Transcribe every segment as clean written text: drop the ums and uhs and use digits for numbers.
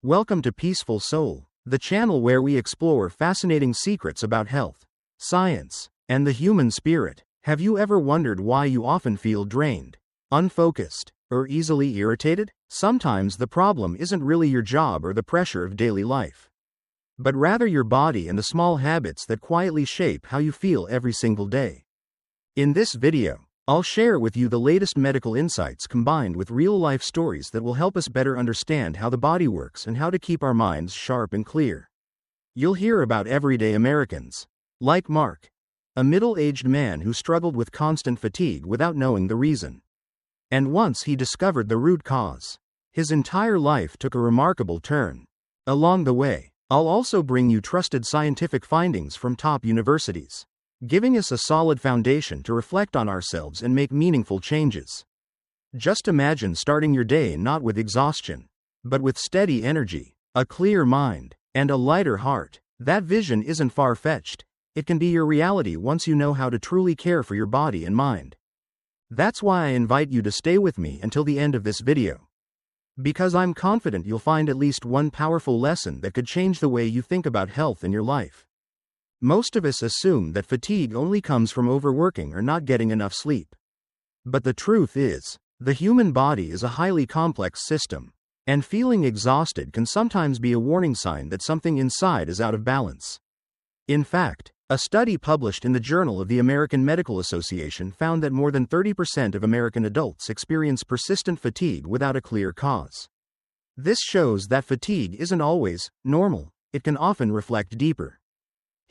Welcome to Peaceful Soul, the channel where we explore fascinating secrets about health, science, and the human spirit. Have you ever wondered why you often feel drained, unfocused, or easily irritated? Sometimes the problem isn't really your job or the pressure of daily life, but rather your body and the small habits that quietly shape how you feel every single day. In this video, I'll share with you the latest medical insights combined with real-life stories that will help us better understand how the body works and how to keep our minds sharp and clear. You'll hear about everyday Americans, like Mark, a middle-aged man who struggled with constant fatigue without knowing the reason. And once he discovered the root cause, his entire life took a remarkable turn. Along the way, I'll also bring you trusted scientific findings from top universities, giving us a solid foundation to reflect on ourselves and make meaningful changes. Just imagine starting your day not with exhaustion, but with steady energy, a clear mind, and a lighter heart. That vision isn't far-fetched. It can be your reality once you know how to truly care for your body and mind. That's why I invite you to stay with me until the end of this video, because I'm confident you'll find at least one powerful lesson that could change the way you think about health in your life. Most of us assume that fatigue only comes from overworking or not getting enough sleep. But the truth is, the human body is a highly complex system, and feeling exhausted can sometimes be a warning sign that something inside is out of balance. In fact, a study published in the Journal of the American Medical Association found that more than 30% of American adults experience persistent fatigue without a clear cause. This shows that fatigue isn't always normal. It can often reflect deeper,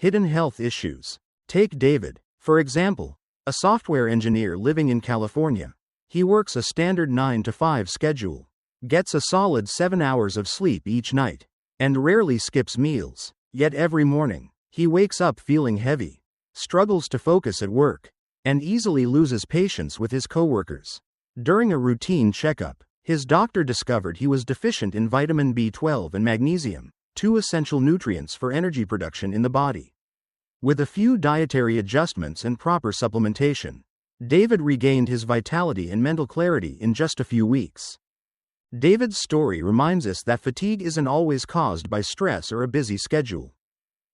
hidden health issues. Take David, for example, a software engineer living in California. He works a standard 9-to-5 schedule, gets a solid 7 hours of sleep each night, and rarely skips meals. Yet every morning, he wakes up feeling heavy, struggles to focus at work, and easily loses patience with his coworkers. During a routine checkup, his doctor discovered he was deficient in vitamin B12 and magnesium, two essential nutrients for energy production in the body. With a few dietary adjustments and proper supplementation, David regained his vitality and mental clarity in just a few weeks. David's story reminds us that fatigue isn't always caused by stress or a busy schedule.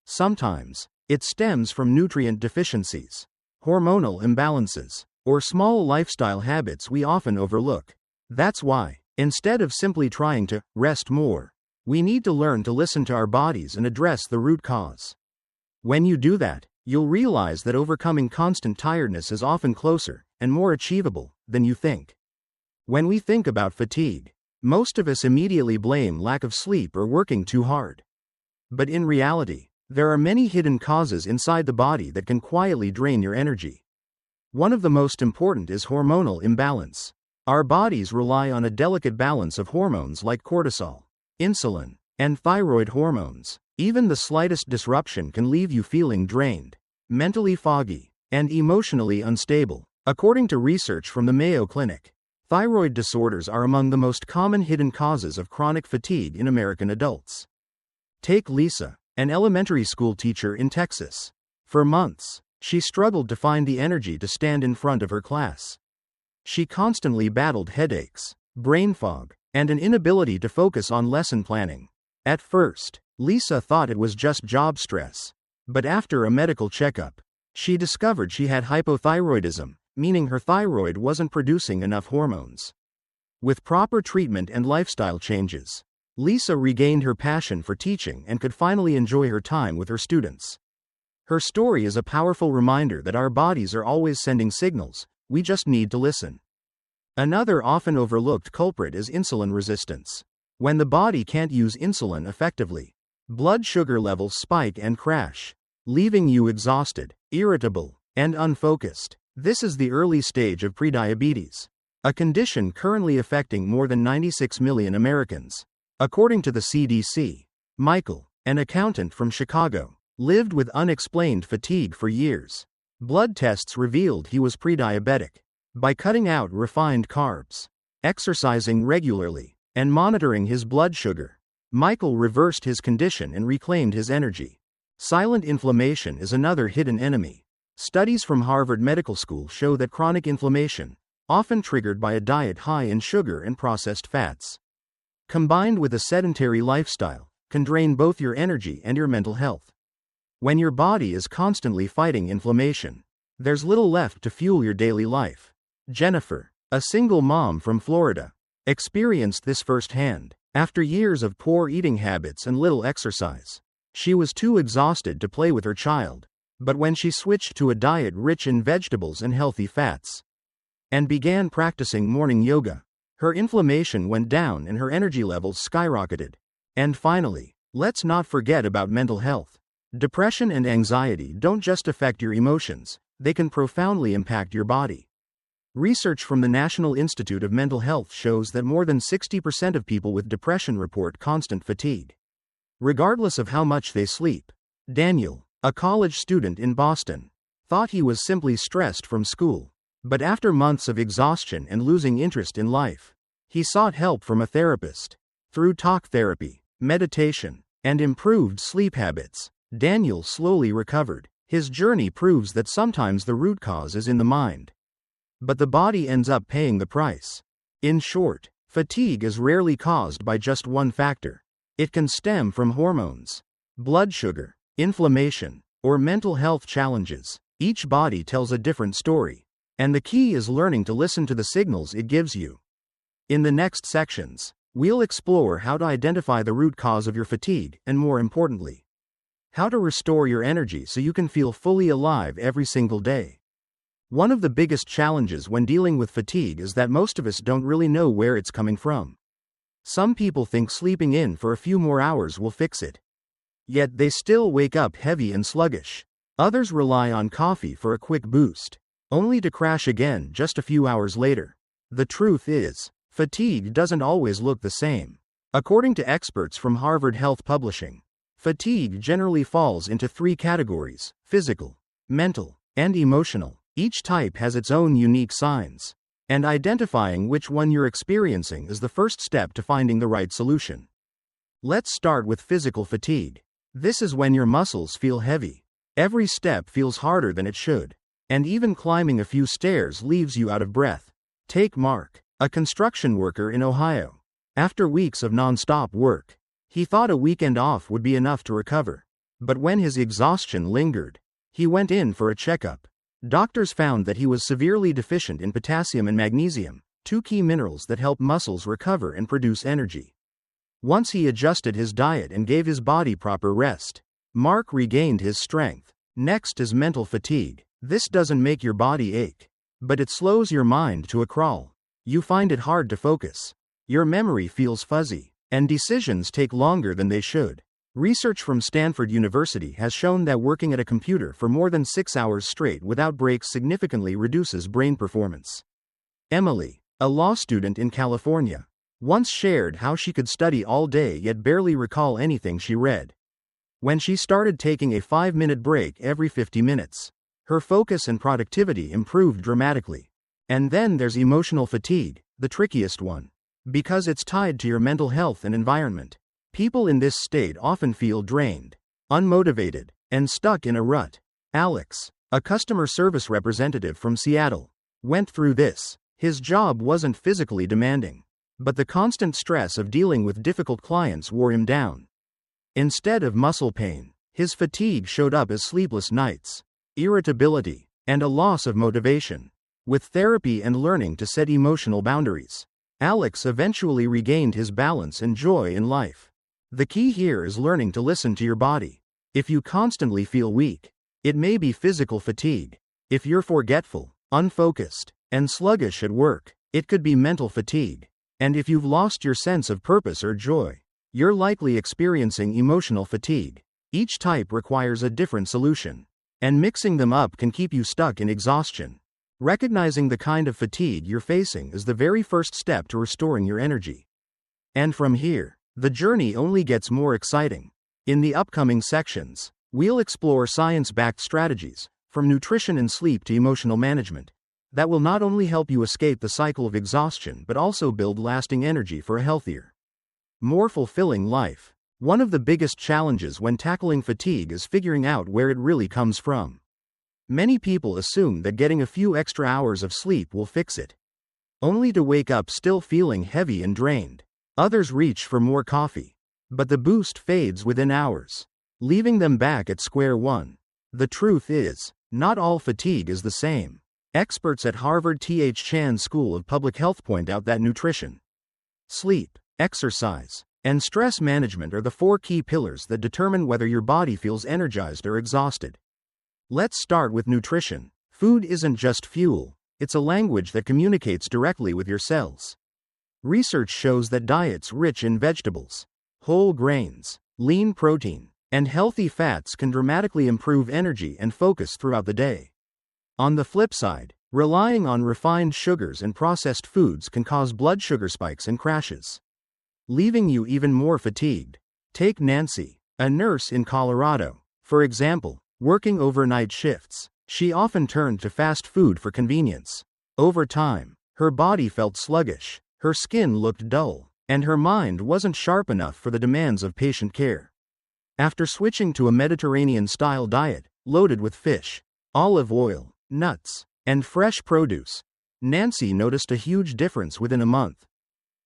Sometimes, it stems from nutrient deficiencies, hormonal imbalances, or small lifestyle habits we often overlook. That's why, instead of simply trying to rest more, we need to learn to listen to our bodies and address the root cause. When you do that, you'll realize that overcoming constant tiredness is often closer and more achievable than you think. When we think about fatigue, most of us immediately blame lack of sleep or working too hard. But in reality, there are many hidden causes inside the body that can quietly drain your energy. One of the most important is hormonal imbalance. Our bodies rely on a delicate balance of hormones like cortisol, insulin, and thyroid hormones. Even the slightest disruption can leave you feeling drained, mentally foggy, and emotionally unstable. According to research from the Mayo Clinic, thyroid disorders are among the most common hidden causes of chronic fatigue in American adults. Take Lisa, an elementary school teacher in Texas. For months, she struggled to find the energy to stand in front of her class. She constantly battled headaches, brain fog, and an inability to focus on lesson planning. At first, Lisa thought it was just job stress, but after a medical checkup, she discovered she had hypothyroidism, meaning her thyroid wasn't producing enough hormones. With proper treatment and lifestyle changes, Lisa regained her passion for teaching and could finally enjoy her time with her students. Her story is a powerful reminder that our bodies are always sending signals, we just need to listen. Another often overlooked culprit is insulin resistance. When the body can't use insulin effectively, blood sugar levels spike and crash, leaving you exhausted, irritable, and unfocused. This is the early stage of prediabetes, a condition currently affecting more than 96 million Americans. According to the CDC, Michael, an accountant from Chicago, lived with unexplained fatigue for years. Blood tests revealed he was prediabetic. By cutting out refined carbs, exercising regularly, and monitoring his blood sugar, Michael reversed his condition and reclaimed his energy. Silent inflammation is another hidden enemy. Studies from Harvard Medical School show that chronic inflammation, often triggered by a diet high in sugar and processed fats, combined with a sedentary lifestyle, can drain both your energy and your mental health. When your body is constantly fighting inflammation, there's little left to fuel your daily life. Jennifer, a single mom from Florida, experienced this firsthand. After years of poor eating habits and little exercise, she was too exhausted to play with her child. But when she switched to a diet rich in vegetables and healthy fats, and began practicing morning yoga, her inflammation went down and her energy levels skyrocketed. And finally, let's not forget about mental health. Depression and anxiety don't just affect your emotions, they can profoundly impact your body. Research from the National Institute of Mental Health shows that more than 60% of people with depression report constant fatigue, regardless of how much they sleep. Daniel, a college student in Boston, thought he was simply stressed from school. But after months of exhaustion and losing interest in life, he sought help from a therapist. Through talk therapy, meditation, and improved sleep habits, Daniel slowly recovered. His journey proves that sometimes the root cause is in the mind, but the body ends up paying the price. In short, fatigue is rarely caused by just one factor. It can stem from hormones, blood sugar, inflammation, or mental health challenges. Each body tells a different story, and the key is learning to listen to the signals it gives you. In the next sections, we'll explore how to identify the root cause of your fatigue and, more importantly, how to restore your energy so you can feel fully alive every single day. One of the biggest challenges when dealing with fatigue is that most of us don't really know where it's coming from. Some people think sleeping in for a few more hours will fix it, yet they still wake up heavy and sluggish. Others rely on coffee for a quick boost, only to crash again just a few hours later. The truth is, fatigue doesn't always look the same. According to experts from Harvard Health Publishing, fatigue generally falls into 3 categories: physical, mental, and emotional. Each type has its own unique signs, and identifying which one you're experiencing is the first step to finding the right solution. Let's start with physical fatigue. This is when your muscles feel heavy. Every step feels harder than it should, and even climbing a few stairs leaves you out of breath. Take Mark, a construction worker in Ohio. After weeks of non-stop work, he thought a weekend off would be enough to recover. But when his exhaustion lingered, he went in for a checkup. Doctors found that he was severely deficient in potassium and magnesium, 2 key minerals that help muscles recover and produce energy. Once he adjusted his diet and gave his body proper rest, Mark regained his strength. Next is mental fatigue. This doesn't make your body ache, but it slows your mind to a crawl. You find it hard to focus. Your memory feels fuzzy, and decisions take longer than they should. Research from Stanford University has shown that working at a computer for more than 6 hours straight without breaks significantly reduces brain performance. Emily, a law student in California, once shared how she could study all day yet barely recall anything she read. When she started taking a 5-minute break every 50 minutes, her focus and productivity improved dramatically. And then there's emotional fatigue, the trickiest one, because it's tied to your mental health and environment. People in this state often feel drained, unmotivated, and stuck in a rut. Alex, a customer service representative from Seattle, went through this. His job wasn't physically demanding, but the constant stress of dealing with difficult clients wore him down. Instead of muscle pain, his fatigue showed up as sleepless nights, irritability, and a loss of motivation. With therapy and learning to set emotional boundaries, Alex eventually regained his balance and joy in life. The key here is learning to listen to your body. If you constantly feel weak, it may be physical fatigue. If you're forgetful, unfocused, and sluggish at work, it could be mental fatigue. And if you've lost your sense of purpose or joy, you're likely experiencing emotional fatigue. Each type requires a different solution, and mixing them up can keep you stuck in exhaustion. Recognizing the kind of fatigue you're facing is the very first step to restoring your energy. And from here, the journey only gets more exciting. In the upcoming sections, we'll explore science-backed strategies, from nutrition and sleep to emotional management, that will not only help you escape the cycle of exhaustion but also build lasting energy for a healthier, more fulfilling life. One of the biggest challenges when tackling fatigue is figuring out where it really comes from. Many people assume that getting a few extra hours of sleep will fix it, only to wake up still feeling heavy and drained. Others reach for more coffee. But the boost fades within hours, leaving them back at square one. The truth is, not all fatigue is the same. Experts at Harvard T.H. Chan School of Public Health point out that nutrition, sleep, exercise, and stress management are the 4 key pillars that determine whether your body feels energized or exhausted. Let's start with nutrition. Food isn't just fuel, it's a language that communicates directly with your cells. Research shows that diets rich in vegetables, whole grains, lean protein, and healthy fats can dramatically improve energy and focus throughout the day. On the flip side, relying on refined sugars and processed foods can cause blood sugar spikes and crashes, leaving you even more fatigued. Take Nancy, a nurse in Colorado, for example, working overnight shifts. She often turned to fast food for convenience. Over time, her body felt sluggish, her skin looked dull, and her mind wasn't sharp enough for the demands of patient care. After switching to a Mediterranean-style diet, loaded with fish, olive oil, nuts, and fresh produce, Nancy noticed a huge difference within a month.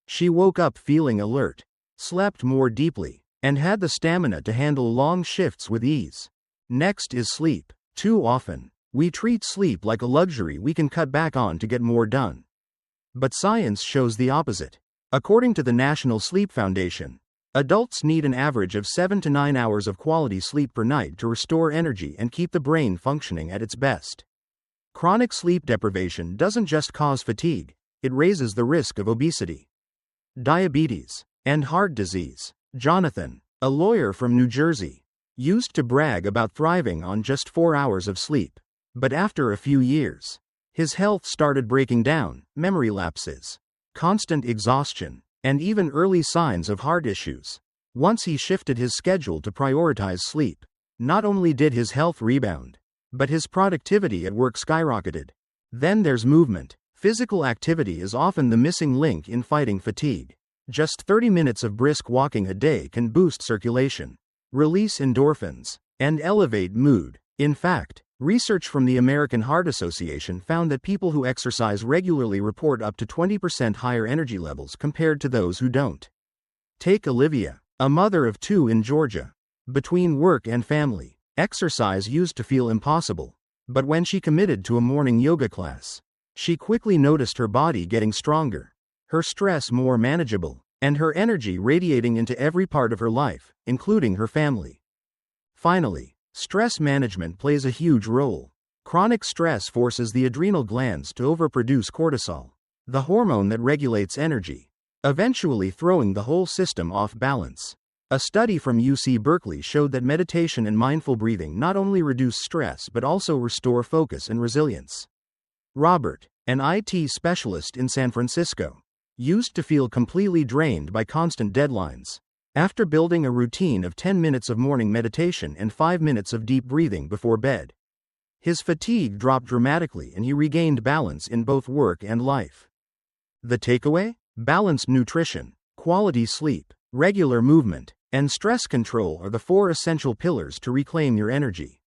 She woke up feeling alert, slept more deeply, and had the stamina to handle long shifts with ease. Next is sleep. Too often, we treat sleep like a luxury we can cut back on to get more done. But science shows the opposite. According to the National Sleep Foundation, adults need an average of 7 to 9 hours of quality sleep per night to restore energy and keep the brain functioning at its best. Chronic sleep deprivation doesn't just cause fatigue, it raises the risk of obesity, diabetes, and heart disease. Jonathan, a lawyer from New Jersey, used to brag about thriving on just 4 hours of sleep. But after a few years, his health started breaking down, memory lapses, constant exhaustion, and even early signs of heart issues. Once he shifted his schedule to prioritize sleep, not only did his health rebound, but his productivity at work skyrocketed. Then there's movement. Physical activity is often the missing link in fighting fatigue. Just 30 minutes of brisk walking a day can boost circulation, release endorphins, and elevate mood. In fact, research from the American Heart Association found that people who exercise regularly report up to 20% higher energy levels compared to those who don't. Take Olivia, a mother of 2 in Georgia. Between work and family, exercise used to feel impossible. But when she committed to a morning yoga class, she quickly noticed her body getting stronger, her stress more manageable, and her energy radiating into every part of her life, including her family. Finally, stress management plays a huge role. Chronic stress forces the adrenal glands to overproduce cortisol, the hormone that regulates energy, eventually throwing the whole system off balance. A study from UC Berkeley showed that meditation and mindful breathing not only reduce stress but also restore focus and resilience. Robert, an IT specialist in San Francisco, used to feel completely drained by constant deadlines. After building a routine of 10 minutes of morning meditation and 5 minutes of deep breathing before bed, his fatigue dropped dramatically and he regained balance in both work and life. The takeaway? Balanced nutrition, quality sleep, regular movement, and stress control are the 4 essential pillars to reclaim your energy.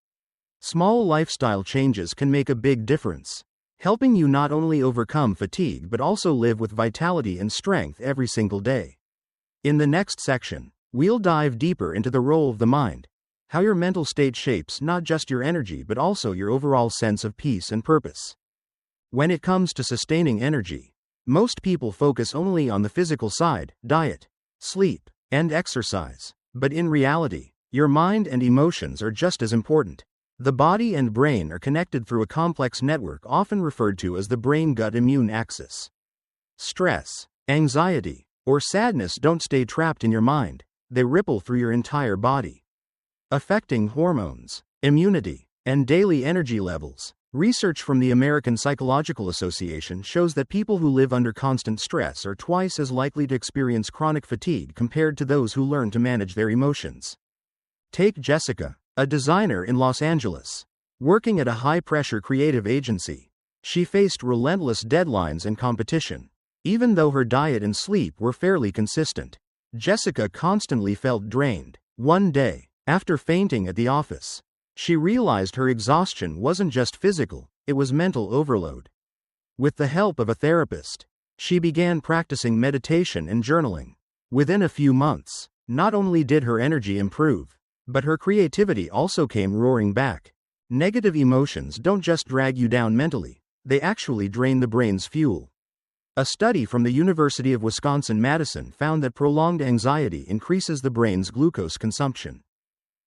Small lifestyle changes can make a big difference, helping you not only overcome fatigue but also live with vitality and strength every single day. In the next section, we'll dive deeper into the role of the mind, how your mental state shapes not just your energy but also your overall sense of peace and purpose. When it comes to sustaining energy, most people focus only on the physical side, diet, sleep, and exercise. But in reality, your mind and emotions are just as important. The body and brain are connected through a complex network often referred to as the brain-gut immune axis. Stress, anxiety, or sadness don't stay trapped in your mind, they ripple through your entire body, affecting hormones, immunity, and daily energy levels. Research from the American Psychological Association shows that people who live under constant stress are twice as likely to experience chronic fatigue compared to those who learn to manage their emotions. Take Jessica, a designer in Los Angeles. Working at a high-pressure creative agency, she faced relentless deadlines and competition. Even though her diet and sleep were fairly consistent, Jessica constantly felt drained. One day, after fainting at the office, she realized her exhaustion wasn't just physical, it was mental overload. With the help of a therapist, she began practicing meditation and journaling. Within a few months, not only did her energy improve, but her creativity also came roaring back. Negative emotions don't just drag you down mentally, they actually drain the brain's fuel. A study from the University of Wisconsin-Madison found that prolonged anxiety increases the brain's glucose consumption,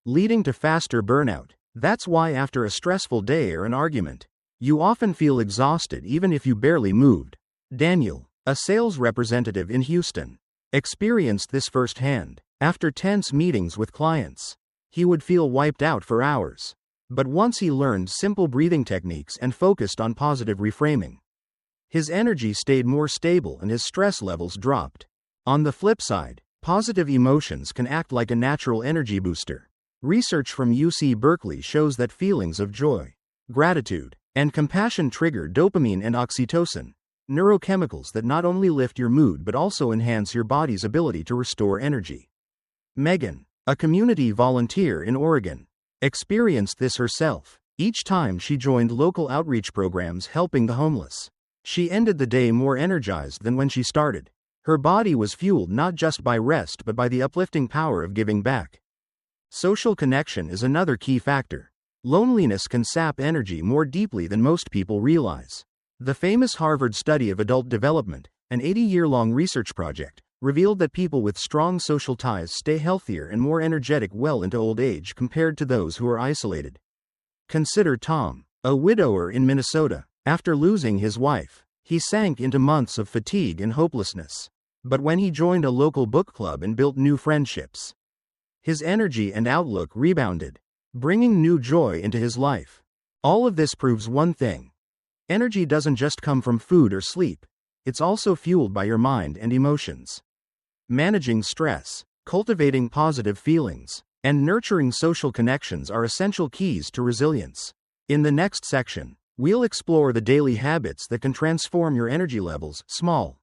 leading to faster burnout. That's why after a stressful day or an argument, you often feel exhausted even if you barely moved. Daniel, a sales representative in Houston, experienced this firsthand. After tense meetings with clients, he would feel wiped out for hours. But once he learned simple breathing techniques and focused on positive reframing, his energy stayed more stable and his stress levels dropped. On the flip side, positive emotions can act like a natural energy booster. Research from UC Berkeley shows that feelings of joy, gratitude, and compassion trigger dopamine and oxytocin, neurochemicals that not only lift your mood but also enhance your body's ability to restore energy. Megan, a community volunteer in Oregon, experienced this herself. Each time she joined local outreach programs helping the homeless, she ended the day more energized than when she started. Her body was fueled not just by rest but by the uplifting power of giving back. Social connection is another key factor. Loneliness can sap energy more deeply than most people realize. The famous Harvard study of adult development, an 80-year-long research project, revealed that people with strong social ties stay healthier and more energetic well into old age compared to those who are isolated. Consider Tom, a widower in Minnesota. After losing his wife, he sank into months of fatigue and hopelessness. But when he joined a local book club and built new friendships, his energy and outlook rebounded, bringing new joy into his life. All of this proves one thing. Energy doesn't just come from food or sleep, it's also fueled by your mind and emotions. Managing stress, cultivating positive feelings, and nurturing social connections are essential keys to resilience. In the next section, we'll explore the daily habits that can transform your energy levels. Small,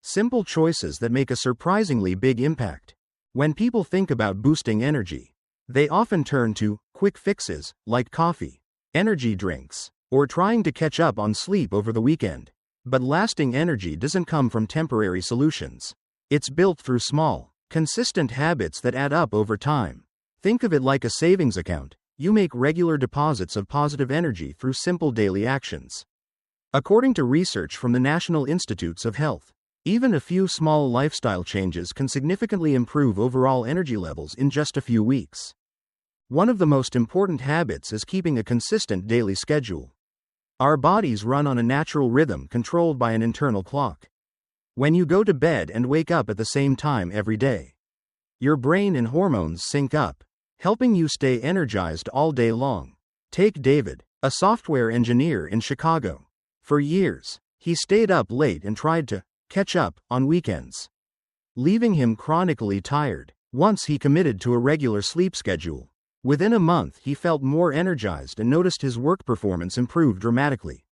simple choices that make a surprisingly big impact. When people think about boosting energy, they often turn to quick fixes like coffee, energy drinks, or trying to catch up on sleep over the weekend. But lasting energy doesn't come from temporary solutions. It's built through small, consistent habits that add up over time. Think of it like a savings account. You make regular deposits of positive energy through simple daily actions. According to research from the National Institutes of Health, even a few small lifestyle changes can significantly improve overall energy levels in just a few weeks. One of the most important habits is keeping a consistent daily schedule. Our bodies run on a natural rhythm controlled by an internal clock. When you go to bed and wake up at the same time every day, your brain and hormones sync up, helping you stay energized all day long. Take David, a software engineer in Chicago. For years, he stayed up late and tried to catch up on weekends, leaving him chronically tired. Once he committed to a regular sleep schedule, within a month he felt more energized and noticed his work performance improve dramatically.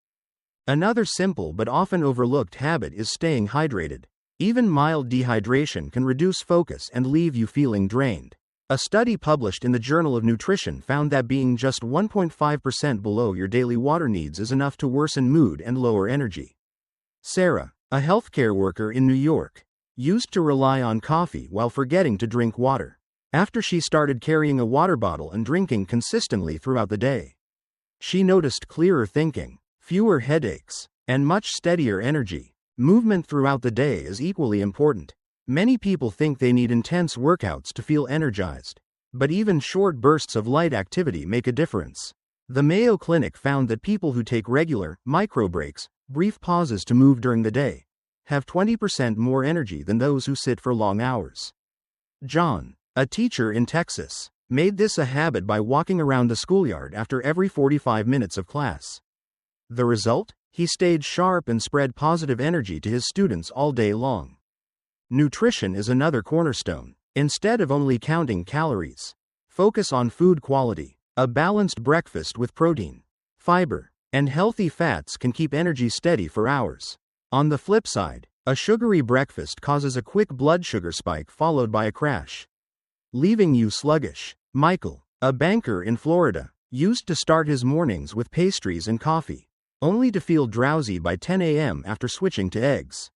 Another simple but often overlooked habit is staying hydrated. Even mild dehydration can reduce focus and leave you feeling drained. A study published in the Journal of Nutrition found that being just 1.5% below your daily water needs is enough to worsen mood and lower energy. Sarah, a healthcare worker in New York, used to rely on coffee while forgetting to drink water. After she started carrying a water bottle and drinking consistently throughout the day, she noticed clearer thinking, fewer headaches, and much steadier energy. Movement throughout the day is equally important. Many people think they need intense workouts to feel energized, but even short bursts of light activity make a difference. The Mayo Clinic found that people who take regular, micro breaks, brief pauses to move during the day, have 20% more energy than those who sit for long hours. John, a teacher in Texas, made this a habit by walking around the schoolyard after every 45 minutes of class. The result? He stayed sharp and spread positive energy to his students all day long. Nutrition is another cornerstone. Instead of only counting calories, focus on food quality. A balanced breakfast with protein, fiber, and healthy fats can keep energy steady for hours. On the flip side, a sugary breakfast causes a quick blood sugar spike followed by a crash, leaving you sluggish. Michael, a banker in Florida, used to start his mornings with pastries and coffee, only to feel drowsy by 10 a.m. after switching to eggs,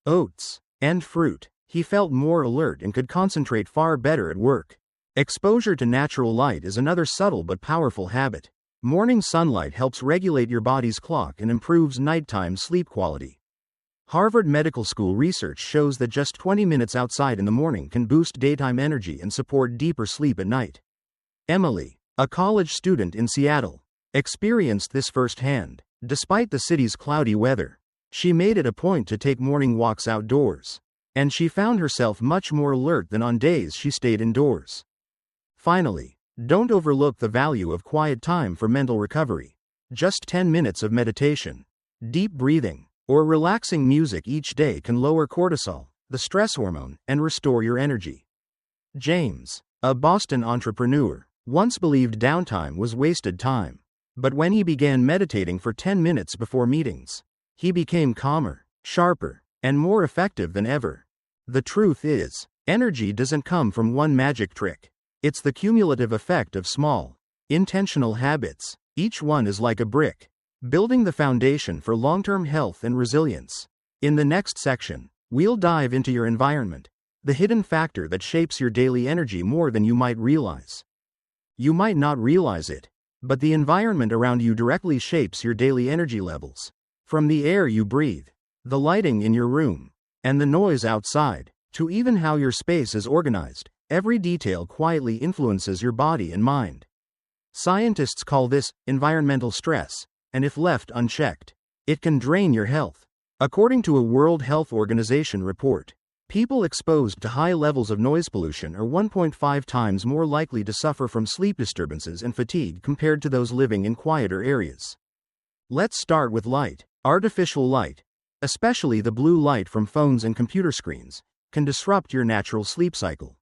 oats, and fruit. He felt more alert and could concentrate far better at work. Exposure to natural light is another subtle but powerful habit. Morning sunlight helps regulate your body's clock and improves nighttime sleep quality. Harvard Medical School research shows that just 20 minutes outside in the morning can boost daytime energy and support deeper sleep at night. Emily, a college student in Seattle, experienced this firsthand. Despite the city's cloudy weather, she made it a point to take morning walks outdoors, and she found herself much more alert than on days she stayed indoors. Finally, don't overlook the value of quiet time for mental recovery. Just 10 minutes of meditation, deep breathing, or relaxing music each day can lower cortisol, the stress hormone, and restore your energy. James, a Boston entrepreneur, once believed downtime was wasted time. But when he began meditating for 10 minutes before meetings, he became calmer, sharper, and more effective than ever. The truth is, energy doesn't come from one magic trick. It's the cumulative effect of small, intentional habits. Each one is like a brick, building the foundation for long-term health and resilience. In the next section, we'll dive into your environment, the hidden factor that shapes your daily energy more than you might realize. You might not realize it, but the environment around you directly shapes your daily energy levels. From the air you breathe, the lighting in your room, and the noise outside, to even how your space is organized, every detail quietly influences your body and mind. Scientists call this environmental stress, and if left unchecked, it can drain your health. According to a World Health Organization report, people exposed to high levels of noise pollution are 1.5 times more likely to suffer from sleep disturbances and fatigue compared to those living in quieter areas. Let's start with light. Artificial light, especially the blue light from phones and computer screens, can disrupt your natural sleep cycle,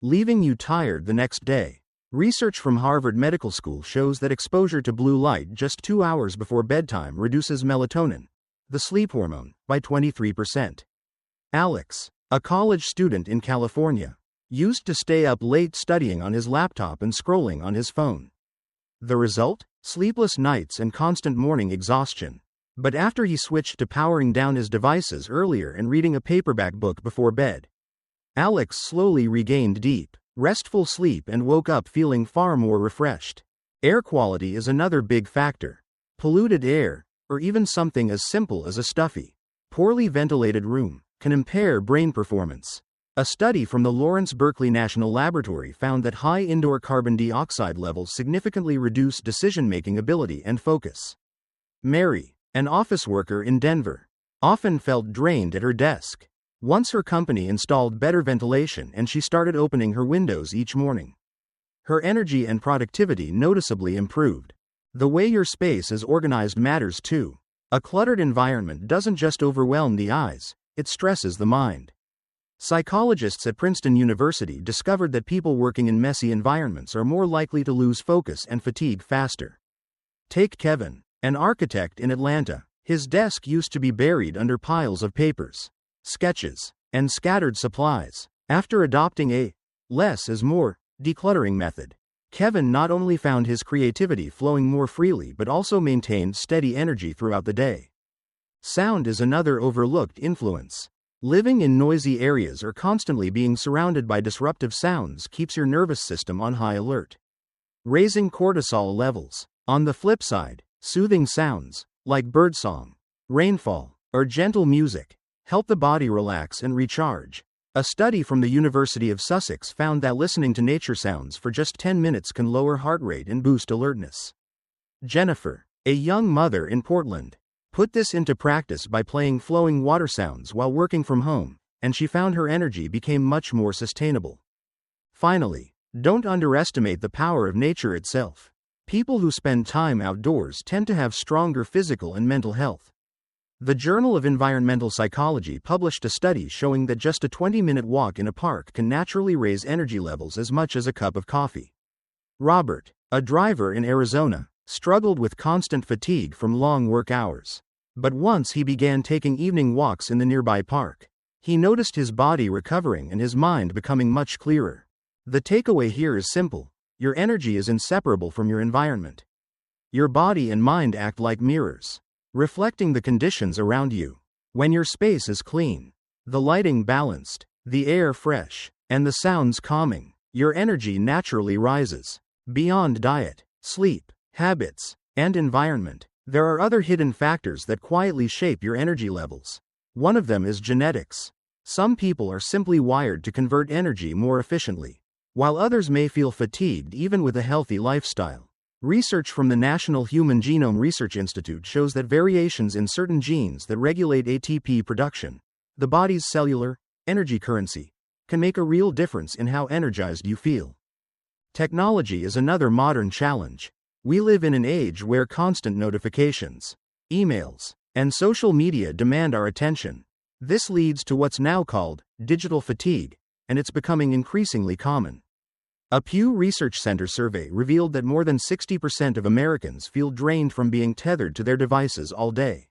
leaving you tired the next day. Research from Harvard Medical School shows that exposure to blue light just 2 hours before bedtime reduces melatonin, the sleep hormone, by 23%. Alex, a college student in California, used to stay up late studying on his laptop and scrolling on his phone. The result? Sleepless nights and constant morning exhaustion. But after he switched to powering down his devices earlier and reading a paperback book before bed, Alex slowly regained deep, restful sleep and woke up feeling far more refreshed. Air quality is another big factor. Polluted air, or even something as simple as a stuffy, poorly ventilated room, can impair brain performance. A study from the Lawrence Berkeley National Laboratory found that high indoor carbon dioxide levels significantly reduce decision-making ability and focus. Mary, an office worker in Denver, often felt drained at her desk. Once her company installed better ventilation and she started opening her windows each morning, her energy and productivity noticeably improved. The way your space is organized matters too. A cluttered environment doesn't just overwhelm the eyes, it stresses the mind. Psychologists at Princeton University discovered that people working in messy environments are more likely to lose focus and fatigue faster. Take Kevin, an architect in Atlanta. His desk used to be buried under piles of papers, sketches, and scattered supplies. After adopting a less is more decluttering method, Kevin not only found his creativity flowing more freely but also maintained steady energy throughout the day. Sound is another overlooked influence. Living in noisy areas or constantly being surrounded by disruptive sounds keeps your nervous system on high alert, raising cortisol levels. On the flip side, soothing sounds, like birdsong, rainfall, or gentle music, help the body relax and recharge. A study from the University of Sussex found that listening to nature sounds for just 10 minutes can lower heart rate and boost alertness. Jennifer, a young mother in Portland, put this into practice by playing flowing water sounds while working from home, and she found her energy became much more sustainable. Finally, don't underestimate the power of nature itself. People who spend time outdoors tend to have stronger physical and mental health. The Journal of Environmental Psychology published a study showing that just a 20-minute walk in a park can naturally raise energy levels as much as a cup of coffee. Robert, a driver in Arizona, struggled with constant fatigue from long work hours. But once he began taking evening walks in the nearby park, he noticed his body recovering and his mind becoming much clearer. The takeaway here is simple: your energy is inseparable from your environment. Your body and mind act like mirrors, reflecting the conditions around you. When your space is clean, the lighting balanced, the air fresh, and the sounds calming, your energy naturally rises. Beyond diet, sleep, habits, and environment, there are other hidden factors that quietly shape your energy levels. One of them is genetics. Some people are simply wired to convert energy more efficiently, while others may feel fatigued even with a healthy lifestyle. Research from the National Human Genome Research Institute shows that variations in certain genes that regulate ATP production, the body's cellular energy currency, can make a real difference in how energized you feel. Technology is another modern challenge. We live in an age where constant notifications, emails, and social media demand our attention. This leads to what's now called digital fatigue, and it's becoming increasingly common. A Pew Research Center survey revealed that more than 60% of Americans feel drained from being tethered to their devices all day.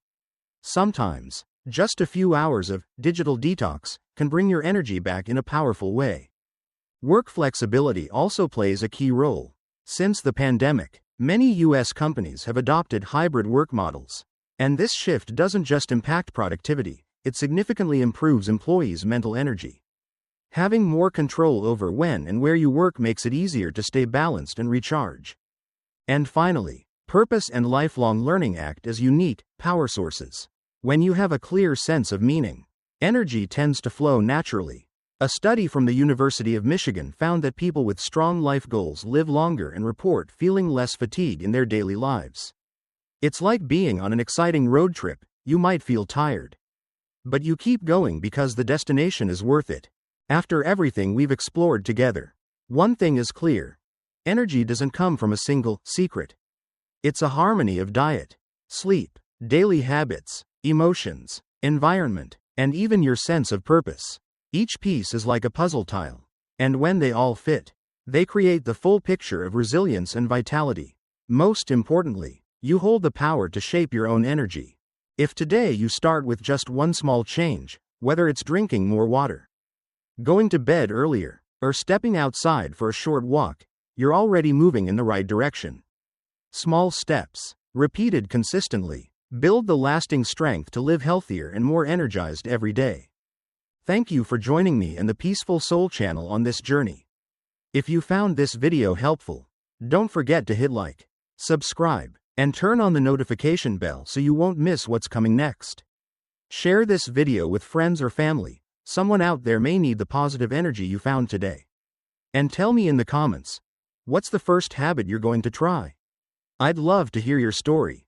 Sometimes, just a few hours of digital detox can bring your energy back in a powerful way. Work flexibility also plays a key role. Since the pandemic, many U.S. companies have adopted hybrid work models. And this shift doesn't just impact productivity, it significantly improves employees' mental energy. Having more control over when and where you work makes it easier to stay balanced and recharge. And finally, purpose and lifelong learning act as unique power sources. When you have a clear sense of meaning, energy tends to flow naturally. A study from the University of Michigan found that people with strong life goals live longer and report feeling less fatigue in their daily lives. It's like being on an exciting road trip. You might feel tired, but you keep going because the destination is worth it. After everything we've explored together, one thing is clear. Energy doesn't come from a single secret. It's a harmony of diet, sleep, daily habits, emotions, environment, and even your sense of purpose. Each piece is like a puzzle tile, and when they all fit, they create the full picture of resilience and vitality. Most importantly, you hold the power to shape your own energy. If today you start with just one small change, whether it's drinking more water, going to bed earlier, or stepping outside for a short walk, you're already moving in the right direction. Small steps, repeated consistently, build the lasting strength to live healthier and more energized every day. Thank you for joining me and the Peaceful Soul channel on this journey. If you found this video helpful, don't forget to hit like, subscribe, and turn on the notification bell so you won't miss what's coming next. Share this video with friends or family. Someone out there may need the positive energy you found today. And tell me in the comments, what's the first habit you're going to try? I'd love to hear your story.